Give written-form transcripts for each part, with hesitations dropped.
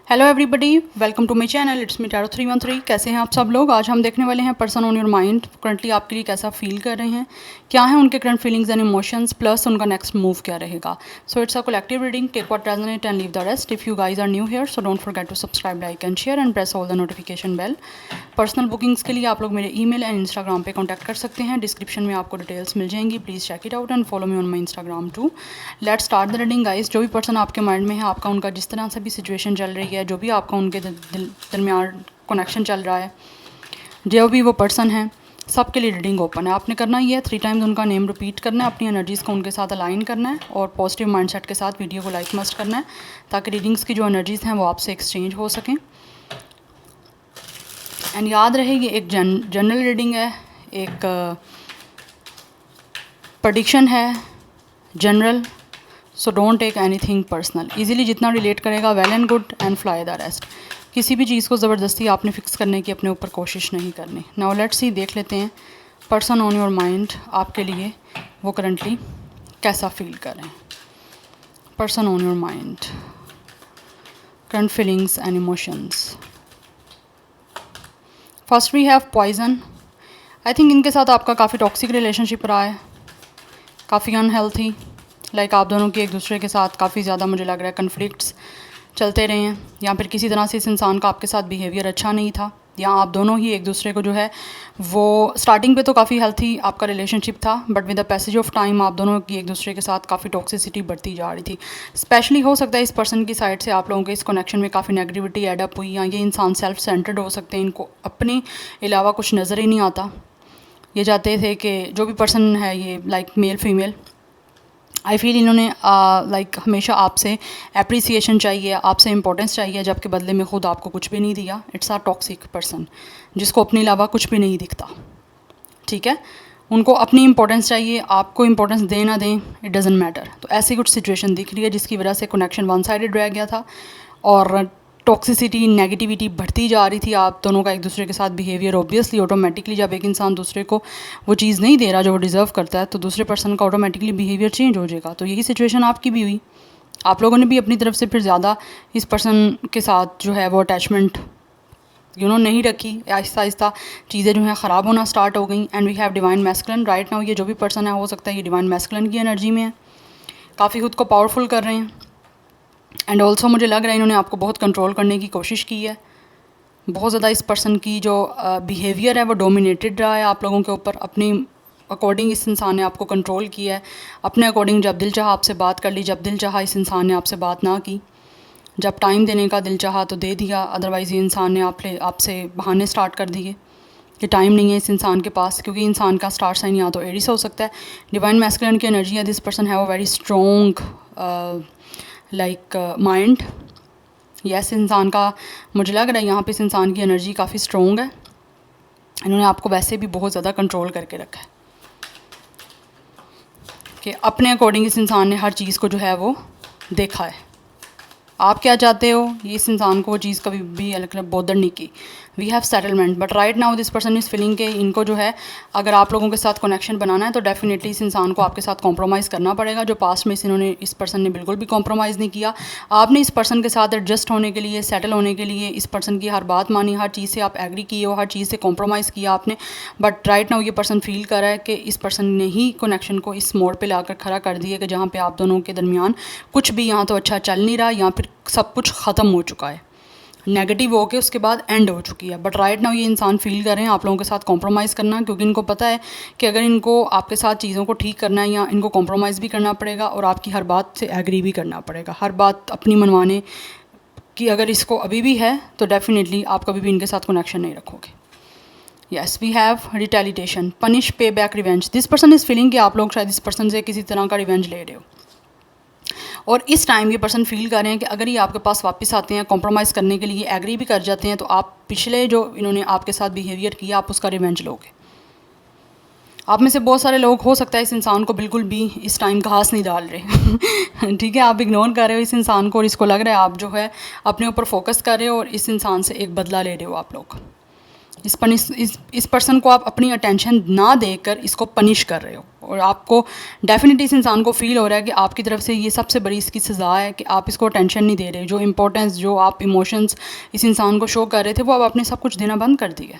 Hello everybody, welcome to my channel. It's me tarot 313। कैसे हैं आप सब लोग। आज हम देखने वाले हैं person on your mind currently आपके लिए कैसा फील कर रहे हैं, क्या है उनके current feelings and emotions, plus उनका नेक्स्ट मूव क्या रहेगा। So it's a collective reading, take what resonate and leave the rest. If you guys are new here so don't forget to subscribe, like and share and press all the notification bell. Personal bookings के लिए आप लोग मेरे email and Instagram पे contact कर सकते हैं। Description में आपको डिटेल्स मिल जाएंगी। Please check it out and follow me on my Instagram too. Let start the reading guys. जो भी पर्सन आपके माइंड में है, आपका उनका जिस तरह से भी सिचुएशन चल रही है, जो भी आपका उनके दरमियान कनेक्शन चल रहा है, जो भी वो पर्सन है, सबके लिए रीडिंग ओपन है। आपने करना ये है 3 टाइम्स उनका नेम रिपीट करना है, अपनी एनर्जीज़ को उनके साथ अलाइन करना है और पॉजिटिव माइंडसेट के साथ वीडियो को लाइक मस्ट करना है ताकि रीडिंग्स की जो एनर्जीज़ हैं वो आपसे एक्सचेंज हो सकें। एंड याद रहे ये एक जनरल रीडिंग है, एक प्रेडिक्शन है general. So don't take anything personal. Easily जितना रिलेट करेगा well and good and fly the rest. किसी भी चीज़ को ज़बरदस्ती आपने फिक्स करने की अपने ऊपर कोशिश नहीं करनी। नाउ लेट्स सी, देख लेते हैं पर्सन ऑन योर माइंड आपके लिए वो करंटली कैसा फील कर रहे हैं। Person on your mind, current feelings and emotions. First we have poison. I think इनके साथ आपका काफ़ी टॉक्सिक रिलेशनशिप रहा है, काफ़ी अनहेल्थी। लाइक आप दोनों की एक दूसरे के साथ काफ़ी ज़्यादा, मुझे लग रहा है, कन्फ्लिक्ट्स चलते रहे हैं, या फिर किसी तरह से इस इंसान का आपके साथ बिहेवियर अच्छा नहीं था, या आप दोनों ही एक दूसरे को जो है वो स्टार्टिंग पे तो काफ़ी हेल्थी आपका रिलेशनशिप था, but with the passage of time आप दोनों की एक दूसरे के साथ काफ़ी टॉक्सिसिटी बढ़ती जा रही थी। स्पेशली हो सकता है इस पर्सन की साइड से आप लोगों के इस कनेक्शन में काफ़ी नेगेटिविटी एडअप हुई, या ये इंसान सेल्फ सेंटर्ड हो सकते हैं, इनको अपने अलावा कुछ नज़र ही नहीं आता। ये चाहते थे कि जो भी पर्सन है ये, like male female, I feel इन्होंने लाइक हमेशा आपसे एप्रिसिएशन चाहिए, आपसे इंपॉर्टेंस चाहिए, जबकि बदले में ख़ुद आपको कुछ भी नहीं दिया। इट्स अ टॉक्सिक पर्सन जिसको अपने अलावा कुछ भी नहीं दिखता। ठीक है, उनको अपनी इंपॉर्टेंस चाहिए, आपको इंपॉर्टेंस दें ना दें इट डजेंट मैटर। तो ऐसी कुछ सिचुएशन दिख रही है जिसकी वजह से कनेक्शन वन साइडेड रह गया था और टॉक्सिसिटी, नेगेटिविटी बढ़ती जा रही थी। आप दोनों का एक दूसरे के साथ बिहेवियर ऑब्वियसली ऑटोमेटिकली, जब एक इंसान दूसरे को वो चीज़ नहीं दे रहा जो वो डिज़र्व करता है, तो दूसरे पर्सन का ऑटोमेटिकली बिहेवियर चेंज हो जाएगा। तो यही सिचुएशन आपकी भी हुई। आप लोगों ने भी अपनी तरफ से फिर ज़्यादा इस पर्सन के साथ जो है वो अटैचमेंट नहीं रखी। आहिस्ता आहिस्ता चीज़ें जो हैं ख़राब होना स्टार्ट हो गई। And we have divine masculine right now. ये जो भी पर्सन है, हो सकता है ये डिवाइन मैस्कुलिन की एनर्जी में है, काफ़ी खुद को पावरफुल कर रहे हैं। एंड ऑल्सो मुझे लग रहा है इन्होंने आपको बहुत कंट्रोल करने की कोशिश की है। बहुत ज़्यादा इस पर्सन की जो बिहेवियर है वो डोमिनेटेड रहा है आप लोगों के ऊपर। अपनी अकॉर्डिंग इस इंसान ने आपको कंट्रोल किया है, अपने अकॉर्डिंग जब दिल चाहा आपसे बात कर ली, जब दिल चाहा इस इंसान ने आपसे बात ना की, जब टाइम देने का दिल चाहा तो दे दिया, अदरवाइज़ ये इंसान ने आपसे बहाने स्टार्ट कर दिए कि टाइम नहीं है इस इंसान के पास, क्योंकि इंसान का स्टार साइन या तो एरीज हो सकता है। डिवाइन मैस्कुलिन की एनर्जी है, this person have a very strong like mind. Yes, इंसान का मुझे लग रहा है यहाँ पे इस इंसान की एनर्जी काफ़ी स्ट्रॉन्ग है। इन्होंने आपको वैसे भी बहुत ज़्यादा कंट्रोल करके रखा है कि अपने अकॉर्डिंग इस इंसान ने हर चीज़ को जो है वो देखा है। आप क्या चाहते हो, ये इस इंसान को वो चीज़ कभी भी अलग बॉदर नहीं की। We have settlement, but right now this person is feeling के इनको जो है, अगर आप लोगों के साथ कनेक्शन बनाना है तो डेफिनेटली इस इंसान को आपके साथ कॉम्प्रोमाइज़ करना पड़ेगा। जो पास्ट में इस पर्सन ने बिल्कुल भी कॉम्प्रोमाइज़ नहीं किया। आपने इस पर्सन के साथ एडजस्ट होने के लिए, सेटल होने के लिए इस पर्सन की हर बात मानी, हर चीज़ से आप एग्री किए हो, हर चीज़ से कॉम्प्रोमाइज़ किया आपने। बट राइट नाउ ये पर्सन फील कर रहा है कि इस पर्सन ने ही कनेक्शन को इस मोड़ पर लाकर खड़ा कर दिया कि जहाँ पर आप दोनों के दरमियान कुछ भी यहाँ तो अच्छा चल नहीं रहा, या फिर सब कुछ ख़त्म हो चुका है, नेगेटिव हो के उसके बाद एंड हो चुकी है। बट राइट नाउ ये इंसान फील कर रहे हैं आप लोगों के साथ कॉम्प्रोमाइज़ करना, क्योंकि इनको पता है कि अगर इनको आपके साथ चीज़ों को ठीक करना है, या इनको कॉम्प्रोमाइज़ भी करना पड़ेगा और आपकी हर बात से एग्री भी करना पड़ेगा, हर बात अपनी मनवाने की अगर इसको अभी भी है तो डेफिनेटली आप कभी भी इनके साथ कनेक्शन नहीं रखोगे। यस, वी हैव रिटेलिटेशन, पनिश, पे back, revenge. This person is feeling कि आप लोग शायद इस पर्सन से किसी तरह का रिवेंज ले रहे हो, और इस टाइम ये पर्सन फील कर रहे हैं कि अगर ये आपके पास वापस आते हैं कॉम्प्रोमाइज़ करने के लिए, एग्री भी कर जाते हैं, तो आप पिछले जो इन्होंने आपके साथ बिहेवियर किया आप उसका रिवेंज लोगे। आप में से बहुत सारे लोग हो सकता है इस इंसान को बिल्कुल भी इस टाइम घास नहीं डाल रहे ठीक है, आप इग्नोर कर रहे हो इस इंसान को, और इसको लग रहा है आप जो है अपने ऊपर फोकस कर रहे हो और इस इंसान से एक बदला ले रहे हो आप लोग। इस पर्सन को आप अपनी अटेंशन ना देकर इसको पनिश कर रहे हो, और आपको डेफिनेटली इस इंसान को फील हो रहा है कि आपकी तरफ से ये सबसे बड़ी इसकी सज़ा है कि आप इसको अटेंशन नहीं दे रहे। जो इंपॉर्टेंस, जो आप इमोशंस इस इंसान को शो कर रहे थे, वो अब आपने सब कुछ देना बंद कर दिया,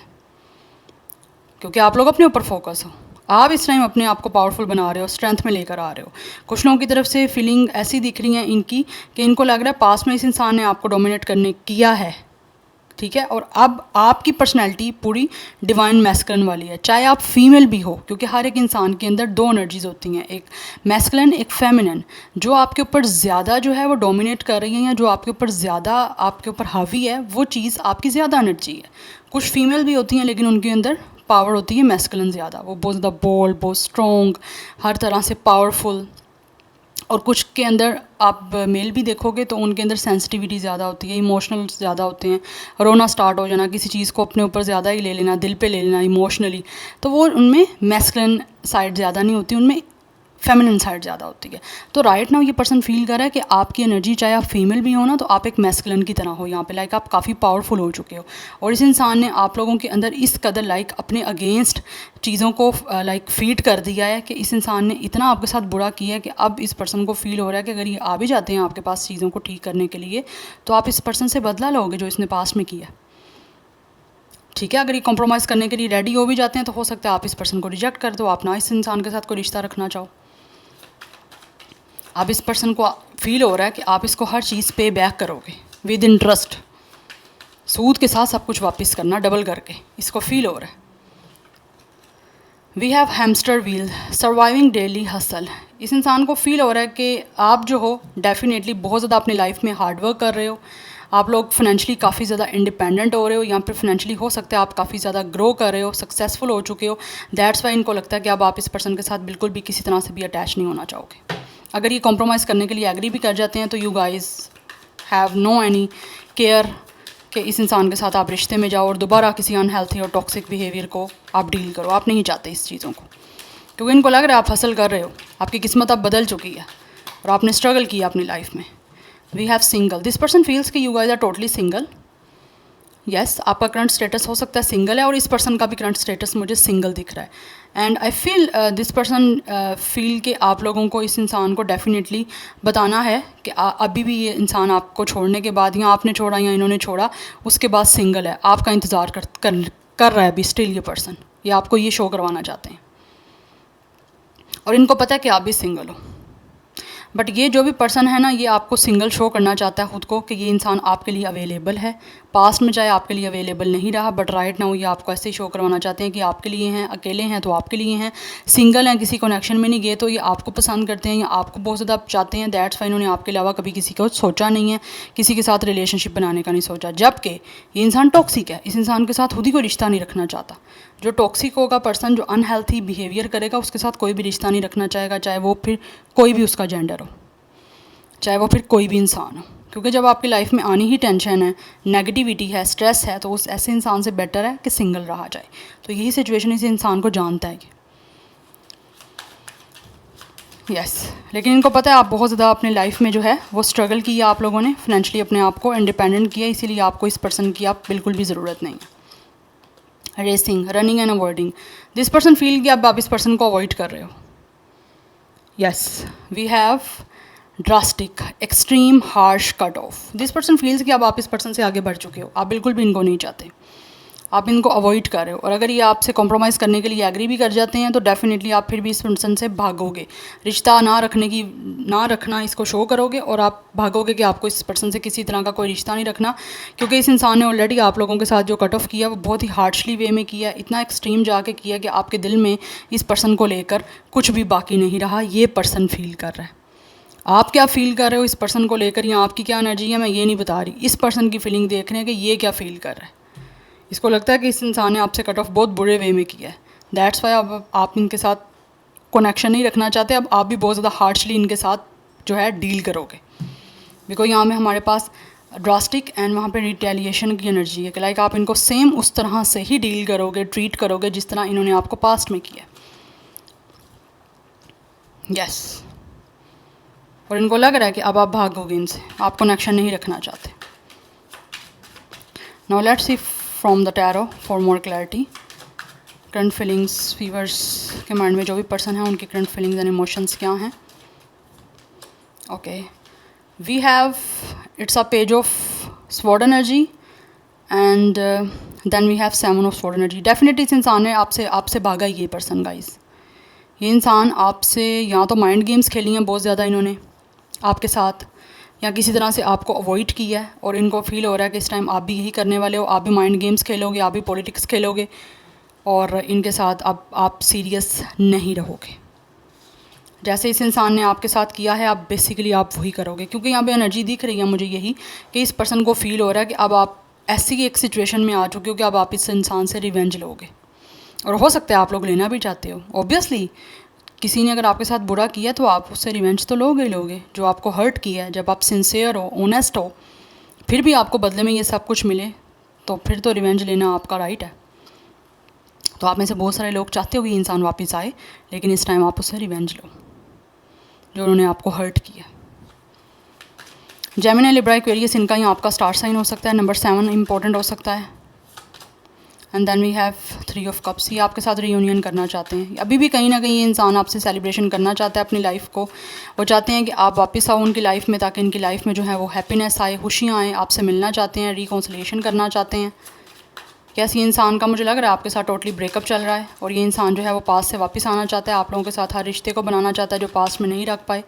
क्योंकि आप लोग अपने ऊपर फोकस हो। आप इस टाइम अपने आप को पावरफुल बना रहे हो, स्ट्रेंथ में लेकर आ रहे हो। कुछ लोगों की तरफ से फीलिंग ऐसी दिख रही है इनकी कि इनको लग रहा है पास्ट में इस इंसान ने आपको डोमिनेट करने किया है, ठीक है, और अब आपकी पर्सनैलिटी पूरी डिवाइन मैस्कुलिन वाली है, चाहे आप फीमेल भी हो, क्योंकि हर एक इंसान के अंदर दो एनर्जीज होती हैं, एक मैस्कुलिन एक फेमिनिन। जो आपके ऊपर ज़्यादा जो है वो डोमिनेट कर रही है, या जो आपके ऊपर ज़्यादा आपके ऊपर हावी है, वो चीज़ आपकी ज़्यादा एनर्जी है। कुछ फीमेल भी होती हैं लेकिन उनके अंदर पावर होती है मैस्कुलिन ज़्यादा, वो बहुत ज़्यादा बोल्ड, बहुत स्ट्रॉन्ग, हर तरह से पावरफुल। और कुछ के अंदर आप मेल भी देखोगे तो उनके अंदर सेंसिटिविटी ज़्यादा होती है, इमोशनल ज़्यादा होते हैं, रोना स्टार्ट हो जाना, किसी चीज़ को अपने ऊपर ज़्यादा ही ले लेना, दिल पे ले लेना इमोशनली, तो वो उनमें मैस्कुलिन साइड ज़्यादा नहीं होती, उनमें फेमिनिन साइड ज़्यादा होती है। तो राइट नाउ ये पर्सन फील कर रहा है कि आपकी एनर्जी, चाहे आप फीमेल भी हो ना, तो आप एक मैस्कुलिन की तरह हो यहाँ पे, लाइक आप काफ़ी पावरफुल हो चुके हो, और इस इंसान ने आप लोगों के अंदर इस कदर लाइक अपने अगेंस्ट चीज़ों को लाइक फीड कर दिया है कि इस इंसान ने इतना आपके साथ बुरा किया है कि अब इस पर्सन को फील हो रहा है कि अगर ये आ भी जाते हैं आपके पास चीज़ों को ठीक करने के लिए, तो आप इस पर्सन से बदला लोगे जो इसने पास्ट में किया, ठीक है। अगर ये कॉम्प्रोमाइज़ करने के लिए रेडी हो भी जाते हैं तो हो सकता है आप इस पर्सन को रिजेक्ट कर दो, आप ना इस इंसान के साथ कोई रिश्ता रखना चाहो। अब इस पर्सन को फील हो रहा है कि आप इसको हर चीज़ पे बैक करोगे विद इंटरेस्ट, सूद के साथ सब कुछ वापस करना डबल करके, इसको फील हो रहा है। We have hamster wheel surviving daily hustle. इस इंसान को फील हो रहा है कि आप जो हो डेफिनेटली बहुत ज़्यादा अपनी लाइफ में हार्डवर्क कर रहे हो, आप लोग फाइनेंशियली काफ़ी ज़्यादा इंडिपेंडेंट हो रहे हो, या फिर फाइनेंशियली हो सकता है आप काफ़ी ज़्यादा ग्रो कर रहे हो, सक्सेसफुल हो चुके हो। दैट्स वाई इनको लगता है कि अब आप इस पर्सन के साथ बिल्कुल भी किसी तरह से भी अटैच नहीं होना चाहोगे। अगर ये कॉम्प्रोमाइज़ करने के लिए एग्री भी कर जाते हैं तो you guys have no any care कि इस इंसान के साथ आप रिश्ते में जाओ और दोबारा किसी अनहेल्थी और टॉक्सिक बिहेवियर को आप डील करो। आप नहीं चाहते इस चीज़ों को, क्योंकि इनको लग रहा है आप हसल कर रहे हो, आपकी किस्मत अब बदल चुकी है और आपने स्ट्रगल किया अपनी लाइफ में। We have single, this person feels कि you guys are totally single. Yes, आपका करंट स्टेटस हो सकता है सिंगल है, और इस पर्सन का भी करंट स्टेटस मुझे सिंगल दिख रहा है। And I feel this person feel कि आप लोगों को इस इंसान को डेफिनेटली बताना है कि अभी भी ये इंसान आपको छोड़ने के बाद, या आपने छोड़ा या इन्होंने छोड़ा, उसके बाद सिंगल है, आपका इंतज़ार कर रहा है अभी स्टिल ये पर्सन, ये आपको ये शो करवाना चाहते हैं, और इनको पता है कि आप भी सिंगल हो। बट ये जो भी पर्सन है ना, ये आपको सिंगल शो करना चाहता है ख़ुद को कि ये इंसान आपके लिए अवेलेबल है। पास्ट में चाहे आपके लिए अवेलेबल नहीं रहा, बट राइट नाउ ये आपको ऐसे ही शो करवाना चाहते हैं कि आपके लिए हैं, अकेले हैं तो आपके लिए हैं, सिंगल हैं, किसी कनेक्शन में नहीं गए तो ये आपको पसंद करते हैं या आपको बहुत ज़्यादा चाहते हैं। दैट्स वाई इन्होंने आपके अलावा कभी किसी को सोचा नहीं है, किसी के साथ रिलेशनशिप बनाने का नहीं सोचा। जबकि ये इंसान टॉक्सिक है, इस इंसान के साथ खुद ही कोई रिश्ता नहीं रखना चाहता। जो टॉक्सिक होगा पर्सन, जो अनहेल्थी बिहेवियर करेगा, उसके साथ कोई भी रिश्ता नहीं रखना चाहेगा, चाहे वो फिर कोई भी उसका जेंडर हो, चाहे वो फिर कोई भी इंसान हो। क्योंकि जब आपकी लाइफ में आनी ही टेंशन है, नेगेटिविटी है, स्ट्रेस है, तो उस ऐसे इंसान से बेटर है कि सिंगल रहा जाए। तो यही सिचुएशन इस इंसान को जानता है। यस, लेकिन इनको पता है आप बहुत ज़्यादा अपने लाइफ में जो है वो स्ट्रगल किया, आप लोगों ने फाइनेंशियली अपने आप को इंडिपेंडेंट किया, इसीलिए आपको इस पर्सन की आप बिल्कुल भी ज़रूरत नहीं है। Racing, running and avoiding, this person feel कि अब आप इस पर्सन को अवॉइड कर रहे हो। Yes, we have drastic, extreme, harsh, cut off. This person feels कि अब आप इस पर्सन से आगे बढ़ चुके हो, आप बिल्कुल भी इनको नहीं चाहते, आप इनको अवॉइड कर रहे हो। और अगर ये आपसे कॉम्प्रोमाइज़ करने के लिए एग्री भी कर जाते हैं तो डेफिनेटली आप फिर भी इस पर्सन से भागोगे, रिश्ता ना रखना इसको शो करोगे, और आप भागोगे कि आपको इस पर्सन से किसी तरह का कोई रिश्ता नहीं रखना, क्योंकि इस इंसान ने ऑलरेडी आप लोगों के साथ जो कट ऑफ किया वो बहुत ही हार्शली वे में किया, इतना एक्सट्रीम जाके किया कि आपके दिल में इस पर्सन को लेकर कुछ भी बाकी नहीं रहा। ये पर्सन फील कर रहा है। आप क्या फील कर रहे हो इस पर्सन को लेकर, या आपकी क्या एनर्जी है, मैं ये नहीं बता रही। इस पर्सन की फीलिंग देख रहे हैं कि ये क्या फील कर रहा है। इसको लगता है कि इस इंसान ने आपसे कट ऑफ बहुत बुरे वे में किया है। दैट्स वाई अब आप इनके साथ कनेक्शन नहीं रखना चाहते, अब आप भी बहुत ज़्यादा हार्शली इनके साथ जो है डील करोगे। बिकॉज यहाँ में हमारे पास ड्रास्टिक एंड वहाँ पे रिटेलिएशन की एनर्जी है कि लाइक आप इनको सेम उस तरह से ही डील करोगे, ट्रीट करोगे जिस तरह इन्होंने आपको पास्ट में किया। यस, और इनको लग रहा है कि अब आप भागोगे इनसे, आप कनेक्शन नहीं रखना चाहते। Now let's see from the tarot for more clarity. Current feelings, fevers के माइंड में जो भी पर्सन है उनकी करंट फीलिंग्स एंड इमोशंस क्या हैं। Okay, we have it's a page of sword energy and then we have seven of sword energy. Definitely इस इंसान ने आपसे भागा ये पर्सन गाइस। ये इंसान आपसे या तो माइंड गेम्स खेली हैं बहुत ज़्यादा इन्होंने आपके साथ, या किसी तरह से आपको अवॉइड किया है और इनको फील हो रहा है कि इस टाइम आप भी यही करने वाले हो, आप भी माइंड गेम्स खेलोगे, आप भी पॉलिटिक्स खेलोगे और इनके साथ अब आप सीरियस नहीं रहोगे। जैसे इस इंसान ने आपके साथ किया है आप बेसिकली आप वही करोगे, क्योंकि यहाँ पे एनर्जी दिख रही है मुझे यही कि इस पर्सन को फील हो रहा है कि अब आप ऐसी एक सिचुएशन में आ चुके हो कि अब आप इस इंसान से रिवेंज लोगे, और हो सकता है आप लोग लेना भी चाहते हो। ऑब्वियसली किसी ने अगर आपके साथ बुरा किया तो आप उससे रिवेंज तो लोगे ही लोगे। जो आपको हर्ट किया है, जब आप सिंसियर हो, ऑनेस्ट हो, फिर भी आपको बदले में ये सब कुछ मिले तो फिर तो रिवेंज लेना आपका राइट है। तो आप में से बहुत सारे लोग चाहते हो कि इंसान वापस आए, लेकिन इस टाइम आप उससे रिवेंज लो जो उन्होंने आपको हर्ट किया। जेमिनी, लिब्रा, एक्वेरियस, इनका ही आपका स्टार साइन हो सकता है। नंबर 7 इंपॉर्टेंट हो सकता है। And then we have 3 of cups. ये आपके साथ रियूनियन करना चाहते हैं। अभी भी कहीं ना कहीं ये इंसान आपसे सेलिब्रेशन करना चाहता है अपनी लाइफ को। वो चाहते हैं कि आप वापस आओ उनकी लाइफ में, ताकि इनकी लाइफ में जो है वो हैप्पीनेस आए, खुशियाँ आएँ, आपसे मिलना चाहते हैं, रिकॉन्सिलिएशन करना चाहते हैं। कैसे ये इंसान का मुझे लग रहा है आपके साथ टोटली ब्रेकअप चल रहा है और ये इंसान जो है वो पास से वापस आना चाहता है, आप लोगों के साथ हर रिश्ते को बनाना चाहता है जो पास में नहीं रख पाए।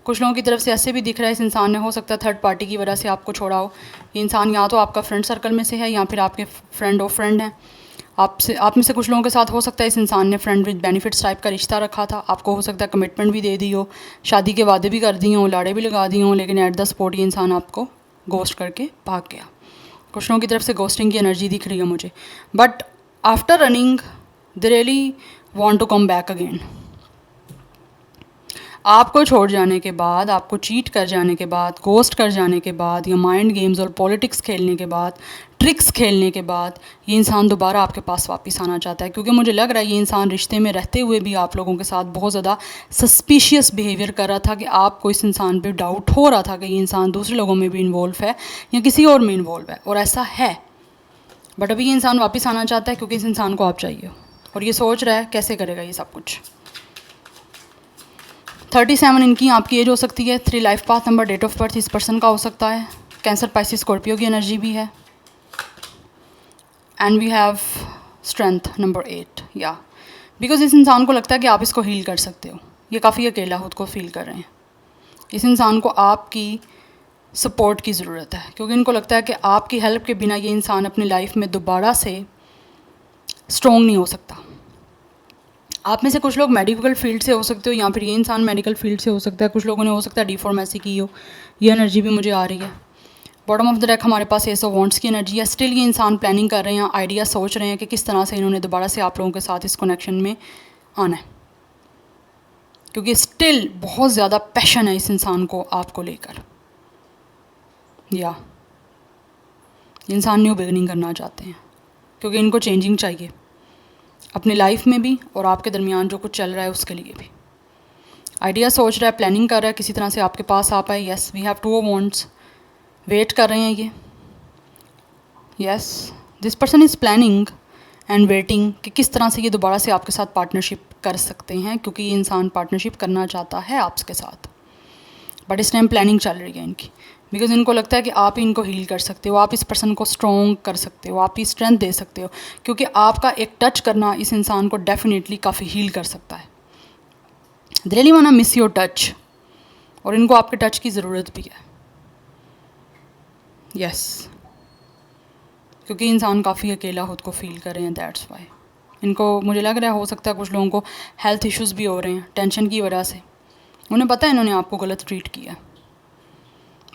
कुछ लोगों की तरफ से ऐसे भी दिख रहा है इस इंसान ने, हो सकता है थर्ड पार्टी की वजह से आपको छोड़ा हो। ये इंसान या तो आपका फ्रेंड सर्कल में से है या फिर आपके फ्रेंड ऑफ फ्रेंड हैं। आप में से कुछ लोगों के साथ हो सकता है इस इंसान ने फ्रेंड विद बेनिफिट्स टाइप का रिश्ता रखा था। आपको हो सकता है कमिटमेंट भी दे दी हो, शादी के वादे भी कर दिए हों, लाड़े भी लगा दिए हों, लेकिन एट द स्पॉट ये इंसान आपको गोस्ट करके भाग गया। कुछ लोगों की तरफ से गोस्टिंग की एनर्जी दिख रही है मुझे, but after running they really want to come back again. आपको छोड़ जाने के बाद, आपको चीट कर जाने के बाद, गोस्ट कर जाने के बाद, या माइंड गेम्स और पॉलिटिक्स खेलने के बाद, ट्रिक्स खेलने के बाद, ये इंसान दोबारा आपके पास वापस आना चाहता है। क्योंकि मुझे लग रहा है ये इंसान रिश्ते में रहते हुए भी आप लोगों के साथ बहुत ज़्यादा सस्पिशियस बिहेवियर कर रहा था, कि आपको इस इंसान पे डाउट हो रहा था कि ये इंसान दूसरे लोगों में भी इन्वॉल्व है या किसी और में इन्वॉल्व है, और ऐसा है। बट अभी ये इंसान वापस आना चाहता है क्योंकि इस इंसान को आप चाहिए हो, और ये सोच रहा है कैसे करेगा ये सब कुछ। 37 इनकी आपकी एज हो सकती है। 3 life path number, date of birth इस पर्सन का हो सकता है। कैंसर, पाइसिस, स्कॉर्पियो की एनर्जी भी है। And we have strength number 8। या बिकॉज इस इंसान को लगता है कि आप इसको हील कर सकते हो। ये काफ़ी अकेला खुद को फील कर रहे हैं। इस इंसान को आपकी सपोर्ट की ज़रूरत है, क्योंकि इनको लगता है कि आपकी हेल्प के बिना ये इंसान अपनी लाइफ में दोबारा से स्ट्रॉन्ग नहीं हो सकता। आप में से कुछ लोग मेडिकल फील्ड से हो सकते हो, या फिर ये इंसान मेडिकल फील्ड से हो सकता है। कुछ लोगों ने हो सकता है डी फार्मेसी की हो। ये एनर्जी भी मुझे आ रही है। बॉटम ऑफ द डेक हमारे पास एस ऑफ वांड्स की एनर्जी है। स्टिल ये इंसान प्लानिंग कर रहे हैं, आइडिया सोच रहे हैं कि किस तरह से इन्होंने दोबारा से आप लोगों के साथ इस कनेक्शन में आना है, क्योंकि स्टिल बहुत ज़्यादा पैशन है इस इंसान को आपको लेकर। या इंसान न्यू बिगनिंग करना चाहते हैं, क्योंकि इनको चेंजिंग चाहिए अपनी लाइफ में भी और आपके दरमियान जो कुछ चल रहा है उसके लिए भी। आइडिया सोच रहा है, प्लानिंग कर रहा है, किसी तरह से आपके पास आ पाए। Yes, we have 2 of wands. Wait कर रहे हैं ये। Yes, this person is planning and waiting कि किस तरह से ये दोबारा से आपके साथ पार्टनरशिप कर सकते हैं, क्योंकि ये इंसान पार्टनरशिप करना चाहता है आपके साथ। बट इस टाइम प्लानिंग चल रही है इनकी, बिकॉज इनको लगता है कि आप ही इनको हील कर सकते हो, आप इस पर्सन को स्ट्रॉन्ग कर सकते हो, आप ही स्ट्रेंथ दे सकते हो, क्योंकि आपका एक टच करना इस इंसान को डेफिनेटली काफ़ी हील कर सकता है। They really want to miss your touch, और इनको आपके टच की ज़रूरत भी है। यस, क्योंकि इंसान काफ़ी अकेला खुद को फील कर रहे हैं, दैट्स वाई। इनको मुझे लग रहा है हो सकता है कुछ लोगों को हेल्थ इश्यूज़ भी हो रहे हैं टेंशन की वजह से। उन्हें पता है इन्होंने आपको गलत ट्रीट किया,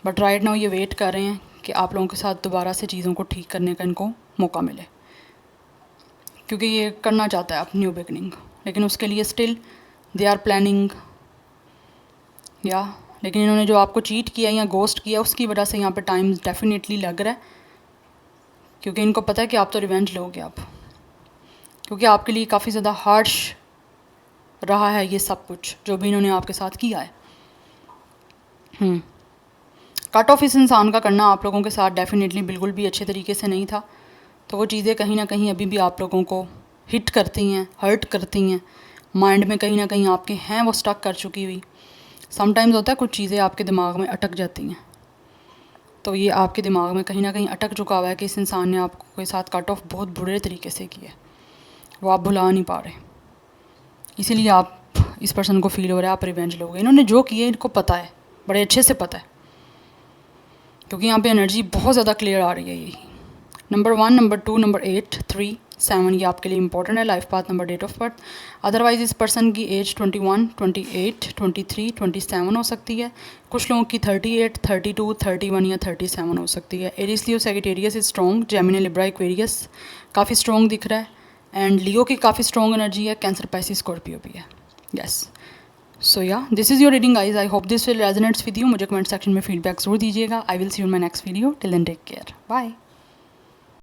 बट राइट नाउ ये वेट कर रहे हैं कि आप लोगों के साथ दोबारा से चीज़ों को ठीक करने का इनको मौका मिले, क्योंकि ये करना चाहता है आप न्यू बिगनिंग, लेकिन उसके लिए स्टिल दे आर प्लानिंग। या लेकिन इन्होंने जो आपको चीट किया या गोस्ट किया उसकी वजह से यहाँ पे टाइम डेफिनेटली लग रहा है, क्योंकि इनको पता है कि आप तो रिवेंज लोगे आप, क्योंकि आपके लिए काफ़ी ज़्यादा हार्श रहा है ये सब कुछ जो भी इन्होंने आपके साथ किया है। कट ऑफ इस इंसान का करना आप लोगों के साथ डेफिनेटली बिल्कुल भी अच्छे तरीके से नहीं था। तो वो चीज़ें कहीं ना कहीं अभी भी आप लोगों को हिट करती हैं, हर्ट करती हैं, माइंड में कहीं ना कहीं आपके हैं वो स्टक कर चुकी हुई। समटाइम्स होता है कुछ चीज़ें आपके दिमाग में अटक जाती हैं, तो ये आपके दिमाग में कहीं ना कहीं अटक चुका हुआ है कि इस इंसान ने आपके साथ कट ऑफ बहुत बुरे तरीके से किया, वो आप भुला नहीं पा रहे, इसीलिए आप इस पर्सन को फील हो रहा है आप रिवेंज लोगे। इन्होंने जो किए इनको पता है, बड़े अच्छे से पता है, क्योंकि यहाँ पे एनर्जी बहुत ज़्यादा क्लियर आ रही है। यही नंबर 1, नंबर 2, नंबर 8, 3, 7 ये आपके लिए इंपॉर्टेंट है, life path, number, date of birth. Otherwise इस पर्सन की एज 21, 28, 23, 27 हो सकती है। कुछ लोगों की 38, 32, 31 या 37 हो सकती है। Aries, Leo, Sagittarius is strong, Gemini, Libra, Aquarius काफ़ी स्ट्रॉन्ग दिख रहा है, एंड लियो की काफ़ी स्ट्रॉन्ग एनर्जी है, कैंसर, पाइसिस, स्कॉर्पियो भी है। Yes, so yeah this is your reading guys. I hope this will resonates with you. मुझे कमेंट सेक्शन में फीडबैक जरूर दीजिएगा। I will see you in my next video. Till then take care, bye.